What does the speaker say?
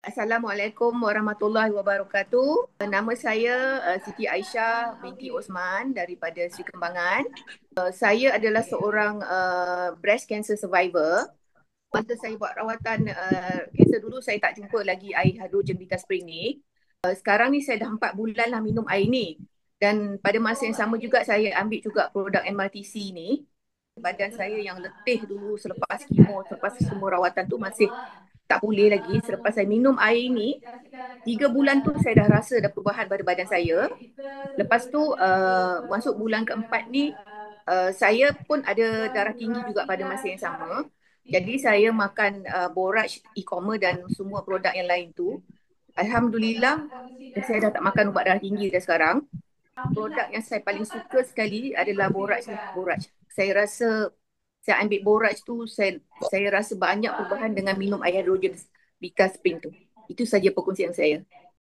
Assalamualaikum warahmatullahi wabarakatuh. Nama saya Siti Aisyah binti Osman daripada Sri Kembangan. Saya adalah seorang breast cancer survivor. Masa saya buat rawatan kanser dulu, saya tak jumpa lagi air hidrogen Vita Spring ni. Sekarang ni saya dah 4 bulan lah minum air ni. Dan pada masa yang sama juga saya ambil juga produk MRTC ni. Badan saya yang letih dulu selepas kemo, selepas semua rawatan tu masih tak boleh lagi. Selepas saya minum air ni, 3 bulan tu saya dah rasa ada perubahan pada badan saya. Lepas tu masuk bulan keempat ni, saya pun ada darah tinggi juga pada masa yang sama. Jadi saya makan boraj, e-commerce dan semua produk yang lain tu. Alhamdulillah, saya dah tak makan ubat darah tinggi dah sekarang. Produk yang saya paling suka sekali adalah boraj lah, boraj. Saya rasa saya ambil boraj tu, saya rasa banyak perubahan dengan minum air hidrogen Vita Spring tu. Itu saja perkongsian saya.